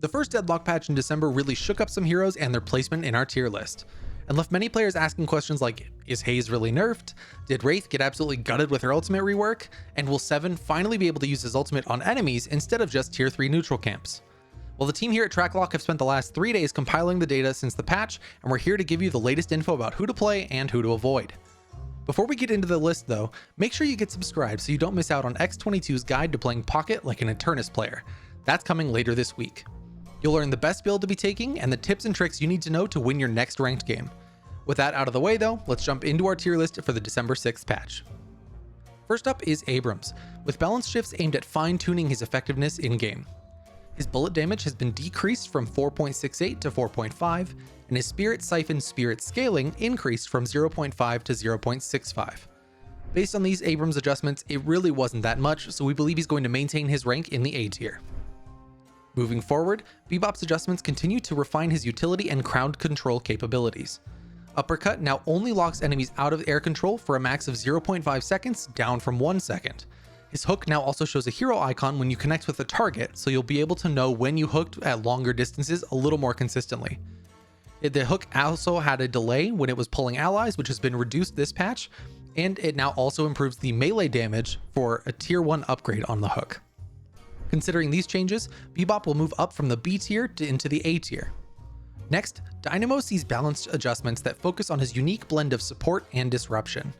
The first Deadlock patch in December really shook up some heroes and their placement in our tier list, and left many players asking questions like, is Haze really nerfed? Did Wraith get absolutely gutted with her ultimate rework? And will 7 finally be able to use his ultimate on enemies instead of just tier 3 neutral camps? Well, the team here at Tracklock have spent the last 3 days compiling the data since the patch, and we're here to give you the latest info about who to play and who to avoid. Before we get into the list though, make sure you get subscribed so you don't miss out on X22's guide to playing Pocket like an Infernus player. That's coming later this week. You'll learn the best build to be taking and the tips and tricks you need to know to win your next ranked game. With that out of the way though, let's jump into our tier list for the December 6th patch. First up is Abrams, with balance shifts aimed at fine-tuning his effectiveness in-game. His bullet damage has been decreased from 4.68 to 4.5, and his Spirit Siphon Spirit scaling increased from 0.5 to 0.65. Based on these Abrams adjustments, it really wasn't that much, so we believe he's going to maintain his rank in the A tier. Moving forward, Bebop's adjustments continue to refine his utility and crowd control capabilities. Uppercut now only locks enemies out of air control for a max of 0.5 seconds, down from 1 second. His hook now also shows a hero icon when you connect with a target, so you'll be able to know when you hooked at longer distances a little more consistently. The hook also had a delay when it was pulling allies, which has been reduced this patch, and it now also improves the melee damage for a tier 1 upgrade on the hook. Considering these changes, Bebop will move up from the B tier into the A tier. Next, Dynamo sees balanced adjustments that focus on his unique blend of support and disruption.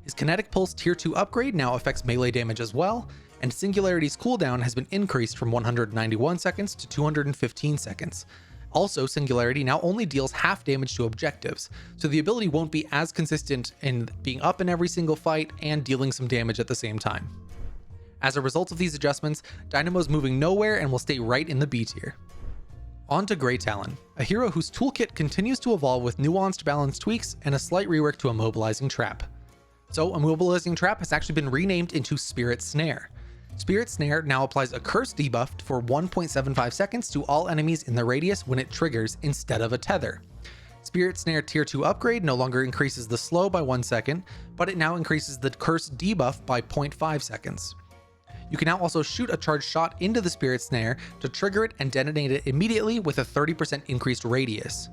His Kinetic Pulse tier 2 upgrade now affects melee damage as well, and Singularity's cooldown has been increased from 191 seconds to 215 seconds. Also, Singularity now only deals half damage to objectives, so the ability won't be as consistent in being up in every single fight and dealing some damage at the same time. As a result of these adjustments, Dynamo's moving nowhere and will stay right in the B tier. On to Grey Talon, a hero whose toolkit continues to evolve with nuanced balance tweaks and a slight rework to Immobilizing Trap. So, Immobilizing Trap has actually been renamed into Spirit Snare. Spirit Snare now applies a curse debuff for 1.75 seconds to all enemies in the radius when it triggers instead of a tether. Spirit Snare tier 2 upgrade no longer increases the slow by 1 second, but it now increases the curse debuff by 0.5 seconds. You can now also shoot a charged shot into the Spirit Snare to trigger it and detonate it immediately with a 30% increased radius.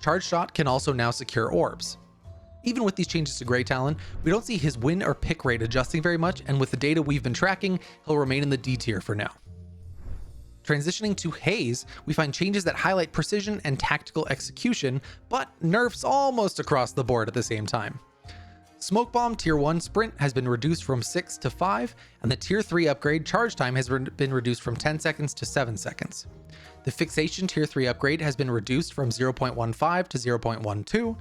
Charged shot can also now secure orbs. Even with these changes to Grey Talon, we don't see his win or pick rate adjusting very much, and with the data we've been tracking, he'll remain in the D tier for now. Transitioning to Haze, we find changes that highlight precision and tactical execution, but nerfs almost across the board at the same time. Smoke Bomb tier 1 sprint has been reduced from 6 to 5, and the tier 3 upgrade charge time has been reduced from 10 seconds to 7 seconds. The Fixation tier 3 upgrade has been reduced from 0.15 to 0.12,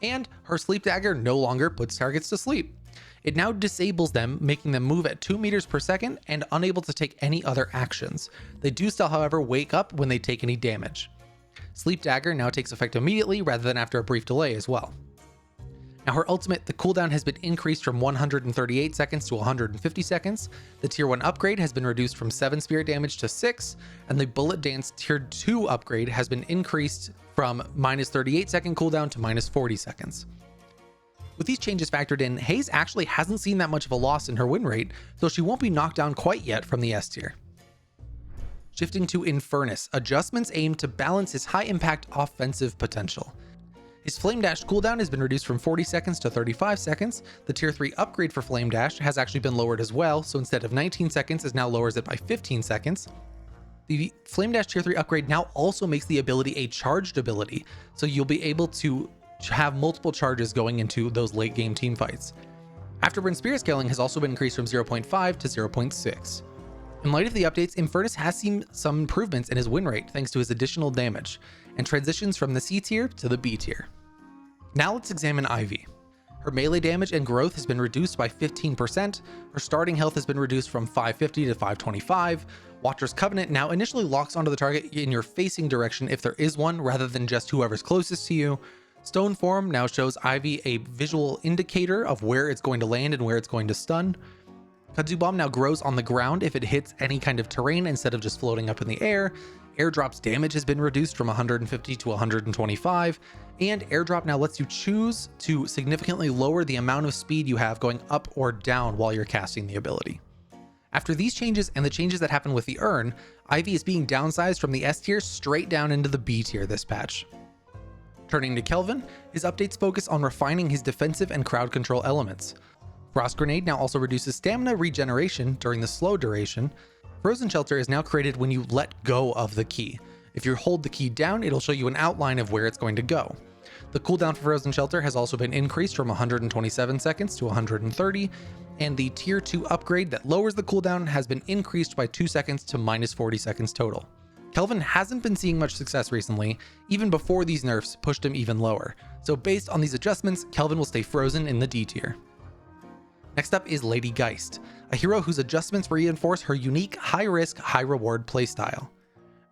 and her Sleep Dagger no longer puts targets to sleep. It now disables them, making them move at 2 meters per second and unable to take any other actions. They do still, however, wake up when they take any damage. Sleep Dagger now takes effect immediately rather than after a brief delay as well. Now her ultimate, the cooldown has been increased from 138 seconds to 150 seconds, the tier 1 upgrade has been reduced from 7 spirit damage to 6, and the Bullet Dance tier 2 upgrade has been increased from minus 38 second cooldown to minus 40 seconds. With these changes factored in, Haze actually hasn't seen that much of a loss in her win rate, though she won't be knocked down quite yet from the S tier. Shifting to Infernus, adjustments aim to balance his high impact offensive potential. His Flame Dash cooldown has been reduced from 40 seconds to 35 seconds. The tier 3 upgrade for Flame Dash has actually been lowered as well, so instead of 19 seconds, it now lowers it by 15 seconds. The Flame Dash tier 3 upgrade now also makes the ability a charged ability, so you'll be able to have multiple charges going into those late game team fights. Afterburn Spirit scaling has also been increased from 0.5 to 0.6. In light of the updates, Infernus has seen some improvements in his win rate thanks to his additional damage, and transitions from the C tier to the B tier. Now let's examine Ivy. Her melee damage and growth has been reduced by 15%, her starting health has been reduced from 550 to 525, Watcher's Covenant now initially locks onto the target in your facing direction if there is one rather than just whoever's closest to you. Stone Form now shows Ivy a visual indicator of where it's going to land and where it's going to stun. Kudzu Bomb now grows on the ground if it hits any kind of terrain instead of just floating up in the air. Airdrop's damage has been reduced from 150 to 125, and Airdrop now lets you choose to significantly lower the amount of speed you have going up or down while you're casting the ability. After these changes and the changes that happen with the urn, Ivy is being downsized from the S tier straight down into the B tier this patch. Turning to Kelvin, his updates focus on refining his defensive and crowd control elements. Frost Grenade now also reduces stamina regeneration during the slow duration. Frozen Shelter is now created when you let go of the key. If you hold the key down, it'll show you an outline of where it's going to go. The cooldown for Frozen Shelter has also been increased from 127 seconds to 130, and the tier 2 upgrade that lowers the cooldown has been increased by 2 seconds to minus 40 seconds total. Kelvin hasn't been seeing much success recently, even before these nerfs pushed him even lower, so based on these adjustments, Kelvin will stay frozen in the D tier. Next up is Lady Geist, a hero whose adjustments reinforce her unique high-risk, high-reward playstyle.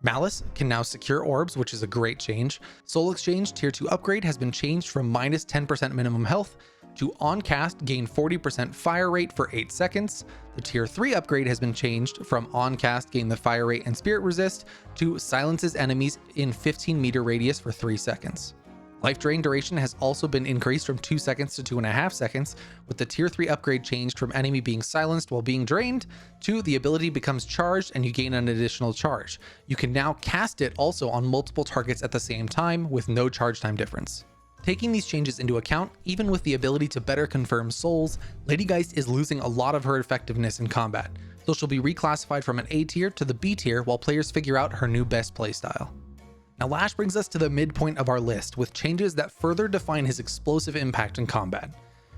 Malice can now secure orbs, which is a great change. Soul Exchange tier 2 upgrade has been changed from minus 10% minimum health to on cast gain 40% fire rate for 8 seconds. The tier 3 upgrade has been changed from on cast gain the fire rate and spirit resist to silences enemies in 15 meter radius for 3 seconds. Life drain duration has also been increased from 2 seconds to 2.5 seconds, with the tier 3 upgrade changed from enemy being silenced while being drained to the ability becomes charged and you gain an additional charge. You can now cast it also on multiple targets at the same time with no charge time difference. Taking these changes into account, even with the ability to better confirm souls, Lady Geist is losing a lot of her effectiveness in combat, so she'll be reclassified from an A tier to the B tier while players figure out her new best playstyle. Now Lash brings us to the midpoint of our list with changes that further define his explosive impact in combat.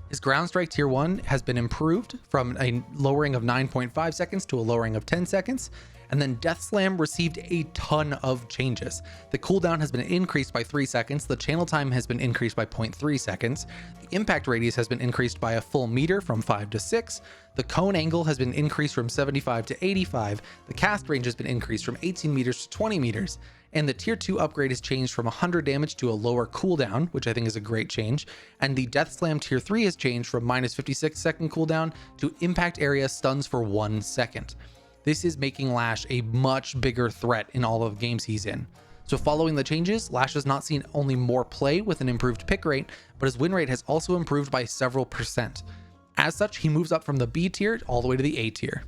His ground strike tier 1 has been improved from a lowering of 9.5 seconds to a lowering of 10 seconds, and then Death Slam received a ton of changes. The cooldown has been increased by 3 seconds, the channel time has been increased by 0.3 seconds, the impact radius has been increased by a full meter from 5 to 6, the cone angle has been increased from 75 to 85, the cast range has been increased from 18 meters to 20 meters, and the tier 2 upgrade is changed from 100 damage to a lower cooldown, which I think is a great change, and the Death Slam tier 3 has changed from minus 56 second cooldown to impact area stuns for 1 second. This is making Lash a much bigger threat in all of the games he's in. So following the changes, Lash has not seen only more play with an improved pick rate, but his win rate has also improved by several percent. As such, he moves up from the B tier all the way to the A tier.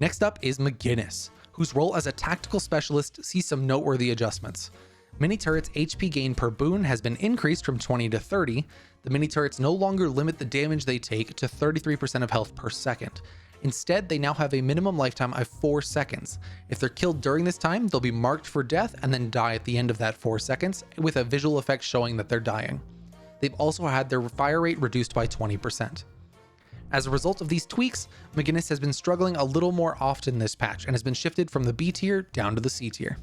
Next up is McGinnis, whose role as a tactical specialist sees some noteworthy adjustments. Mini turrets' HP gain per boon has been increased from 20 to 30. The mini turrets no longer limit the damage they take to 33% of health per second. Instead, they now have a minimum lifetime of 4 seconds. If they're killed during this time, they'll be marked for death and then die at the end of that 4 seconds, with a visual effect showing that they're dying. They've also had their fire rate reduced by 20%. As a result of these tweaks, McGinnis has been struggling a little more often this patch and has been shifted from the B tier down to the C tier.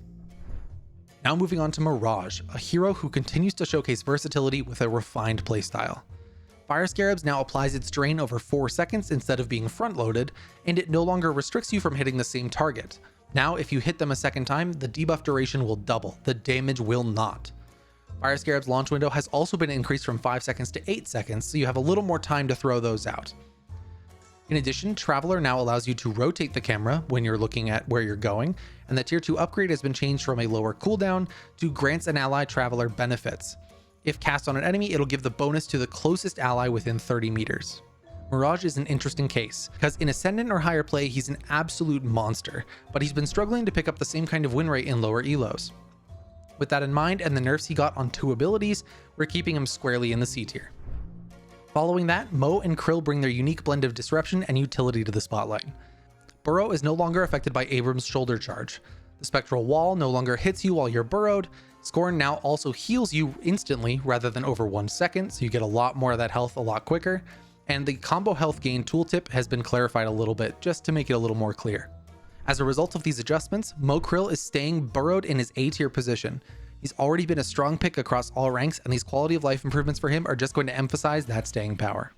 Now moving on to Mirage, a hero who continues to showcase versatility with a refined playstyle. Fire Scarabs now applies its drain over 4 seconds instead of being front-loaded, and it no longer restricts you from hitting the same target. Now, if you hit them a second time, the debuff duration will double, the damage will not. Fire Scarab's launch window has also been increased from 5 seconds to 8 seconds, so you have a little more time to throw those out. In addition, Traveler now allows you to rotate the camera when you're looking at where you're going, and the tier 2 upgrade has been changed from a lower cooldown to grants an ally Traveler benefits. If cast on an enemy, it'll give the bonus to the closest ally within 30 meters. Mirage is an interesting case, because in Ascendant or higher play, he's an absolute monster, but he's been struggling to pick up the same kind of win rate in lower elos. With that in mind, and the nerfs he got on 2 abilities, we're keeping him squarely in the C tier. Following that, Mo and Krill bring their unique blend of disruption and utility to the spotlight. Burrow is no longer affected by Abrams' shoulder charge. The Spectral Wall no longer hits you while you're burrowed. Scorn now also heals you instantly rather than over 1 second, so you get a lot more of that health a lot quicker. And the combo health gain tooltip has been clarified a little bit just to make it a little more clear. As a result of these adjustments, Mo Krill is staying burrowed in his A tier position. He's already been a strong pick across all ranks, and these quality of life improvements for him are just going to emphasize that staying power.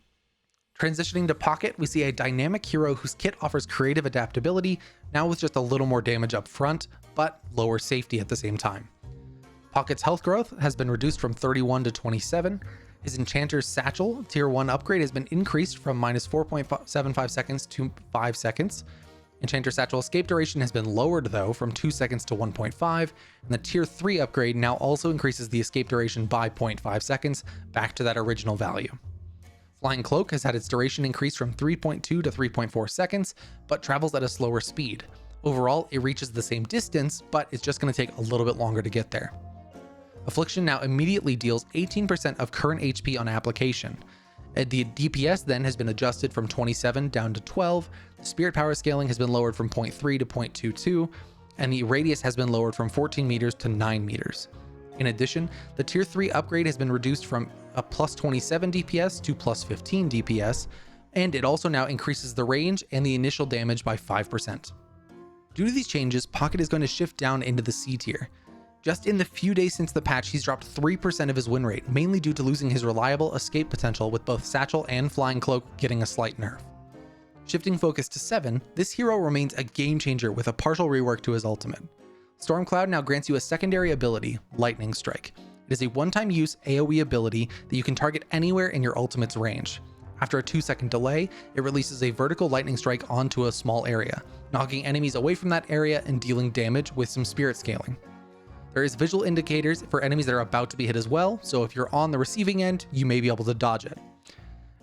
Transitioning to Pocket, we see a dynamic hero whose kit offers creative adaptability, now with just a little more damage up front, but lower safety at the same time. Pocket's health growth has been reduced from 31 to 27. His Enchanter's Satchel tier 1 upgrade has been increased from minus 4.75 seconds to 5 seconds. Enchanter's Satchel escape duration has been lowered though from 2 seconds to 1.5, and the tier 3 upgrade now also increases the escape duration by 0.5 seconds back to that original value. Flying Cloak has had its duration increased from 3.2 to 3.4 seconds, but travels at a slower speed. Overall, it reaches the same distance, but it's just going to take a little bit longer to get there. Affliction now immediately deals 18% of current HP on application. The DPS then has been adjusted from 27 down to 12, the spirit power scaling has been lowered from 0.3 to 0.22, and the radius has been lowered from 14 meters to 9 meters. In addition, the tier 3 upgrade has been reduced from a plus 27 DPS to plus 15 DPS, and it also now increases the range and the initial damage by 5%. Due to these changes, Pocket is going to shift down into the C tier. Just in the few days since the patch, he's dropped 3% of his win rate, mainly due to losing his reliable escape potential with both Satchel and Flying Cloak getting a slight nerf. Shifting focus to 7, this hero remains a game changer with a partial rework to his ultimate. Stormcloud now grants you a secondary ability, Lightning Strike. It is a one-time use AoE ability that you can target anywhere in your ultimate's range. After a 2-second delay, it releases a vertical lightning strike onto a small area, knocking enemies away from that area and dealing damage with some spirit scaling. There is visual indicators for enemies that are about to be hit as well, so if you're on the receiving end, you may be able to dodge it.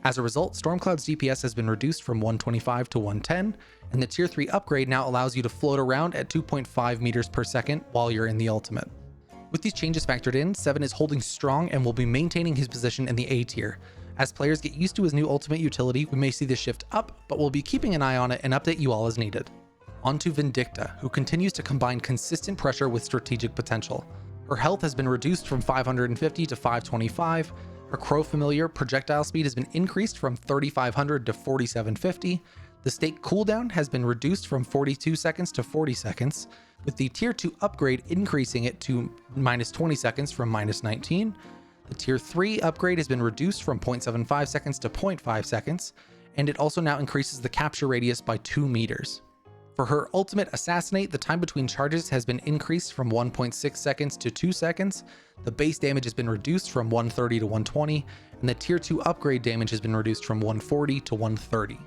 As a result, Stormcloud's DPS has been reduced from 125 to 110, and the tier 3 upgrade now allows you to float around at 2.5 meters per second while you're in the ultimate. With these changes factored in, 7 is holding strong and will be maintaining his position in the A tier. As players get used to his new ultimate utility, we may see this shift up, but we'll be keeping an eye on it and update you all as needed. On to Vindicta, who continues to combine consistent pressure with strategic potential. Her health has been reduced from 550 to 525, her Crow Familiar projectile speed has been increased from 3500 to 4750, the stake cooldown has been reduced from 42 seconds to 40 seconds, with the tier 2 upgrade increasing it to minus 20 seconds from minus 19, the tier 3 upgrade has been reduced from 0.75 seconds to 0.5 seconds, and it also now increases the capture radius by 2 meters. For her ultimate Assassinate, the time between charges has been increased from 1.6 seconds to 2 seconds, the base damage has been reduced from 130 to 120, and the tier 2 upgrade damage has been reduced from 140 to 130.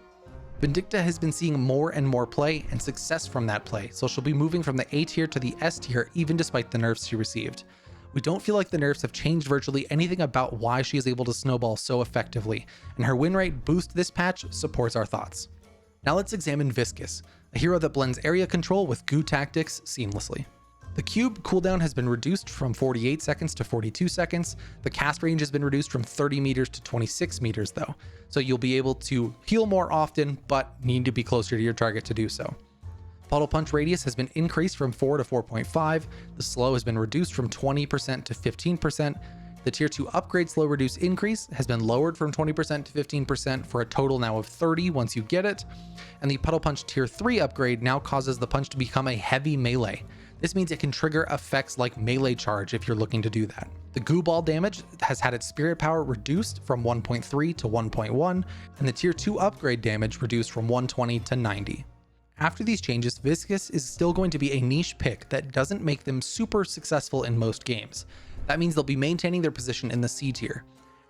Vindicta has been seeing more and more play and success from that play, so she'll be moving from the A tier to the S tier even despite the nerfs she received. We don't feel like the nerfs have changed virtually anything about why she is able to snowball so effectively, and her win rate boost this patch supports our thoughts. Now let's examine Viscous, a hero that blends area control with goo tactics seamlessly. The cube cooldown has been reduced from 48 seconds to 42 seconds, the cast range has been reduced from 30 meters to 26 meters though, so you'll be able to heal more often but need to be closer to your target to do so. Puddle Punch radius has been increased from 4 to 4.5, the slow has been reduced from 20% to 15%, the tier 2 upgrade slow reduce increase has been lowered from 20% to 15% for a total now of 30 once you get it, and the Puddle Punch tier 3 upgrade now causes the punch to become a heavy melee. This means it can trigger effects like melee charge if you're looking to do that. The goo ball damage has had its spirit power reduced from 1.3 to 1.1, and the tier 2 upgrade damage reduced from 120 to 90. After these changes, Viscous is still going to be a niche pick that doesn't make them super successful in most games. That means they'll be maintaining their position in the C tier.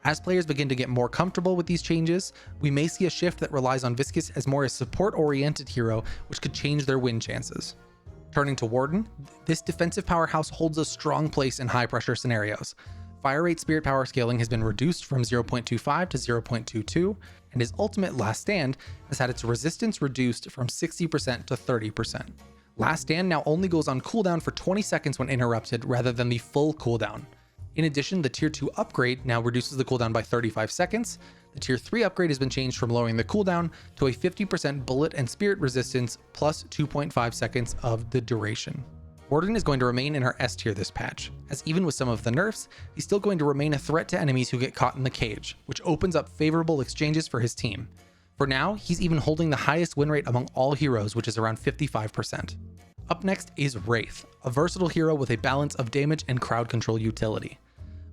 As players begin to get more comfortable with these changes, we may see a shift that relies on Viscous as more a support-oriented hero, which could change their win chances. Turning to Warden, this defensive powerhouse holds a strong place in high-pressure scenarios. Fire rate spirit power scaling has been reduced from 0.25 to 0.22, and his ultimate Last Stand has had its resistance reduced from 60% to 30%. Last Stand now only goes on cooldown for 20 seconds when interrupted rather than the full cooldown. In addition, the tier 2 upgrade now reduces the cooldown by 35 seconds. The tier 3 upgrade has been changed from lowering the cooldown to a 50% bullet and spirit resistance plus 2.5 seconds of the duration. Warden is going to remain in our S tier this patch, as even with some of the nerfs, he's still going to remain a threat to enemies who get caught in the cage, which opens up favorable exchanges for his team. For now, he's even holding the highest win rate among all heroes, which is around 55%. Up next is Wraith, a versatile hero with a balance of damage and crowd control utility.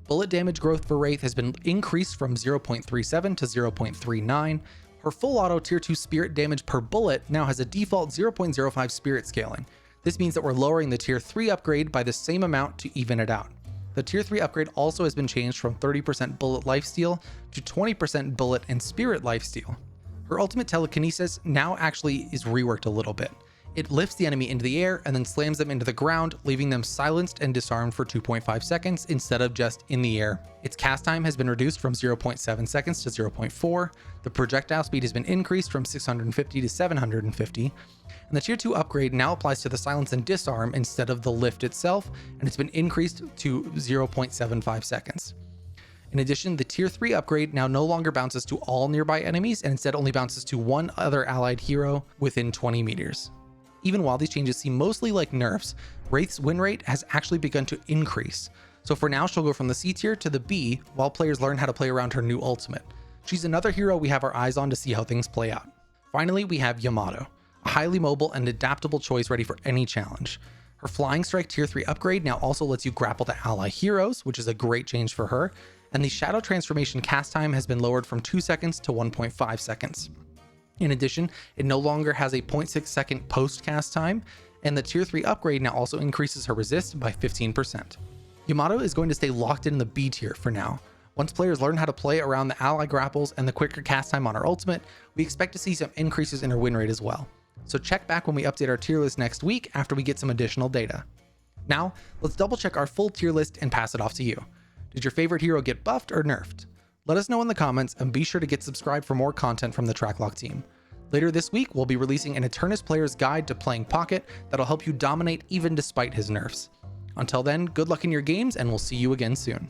Bullet damage growth for Wraith has been increased from 0.37 to 0.39. Her full auto tier 2 spirit damage per bullet now has a default 0.05 spirit scaling. This means that we're lowering the tier 3 upgrade by the same amount to even it out. The tier 3 upgrade also has been changed from 30% bullet lifesteal to 20% bullet and spirit lifesteal. Her ultimate telekinesis now actually is reworked a little bit. It lifts the enemy into the air and then slams them into the ground, leaving them silenced and disarmed for 2.5 seconds instead of just in the air. Its cast time has been reduced from 0.7 seconds to 0.4. The projectile speed has been increased from 650 to 750. And the tier 2 upgrade now applies to the silence and disarm instead of the lift itself, and it's been increased to 0.75 seconds. In addition, the tier 3 upgrade now no longer bounces to all nearby enemies and instead only bounces to one other allied hero within 20 meters. Even while these changes seem mostly like nerfs, Wraith's win rate has actually begun to increase. So for now, she'll go from the C tier to the B while players learn how to play around her new ultimate. She's another hero we have our eyes on to see how things play out. Finally, we have Yamato, a highly mobile and adaptable choice ready for any challenge. Her Flying Strike tier 3 upgrade now also lets you grapple to ally heroes, which is a great change for her, and the Shadow Transformation cast time has been lowered from 2 seconds to 1.5 seconds. In addition, it no longer has a 0.6 second post cast time, and the tier 3 upgrade now also increases her resist by 15%. Yamato is going to stay locked in the B tier for now. Once players learn how to play around the ally grapples and the quicker cast time on her ultimate, we expect to see some increases in her win rate as well. So check back when we update our tier list next week after we get some additional data. Now, let's double check our full tier list and pass it off to you. Did your favorite hero get buffed or nerfed? Let us know in the comments, and be sure to get subscribed for more content from the Tracklock team. Later this week, we'll be releasing an Infernus player's guide to playing Pocket that'll help you dominate even despite his nerfs. Until then, good luck in your games, and we'll see you again soon.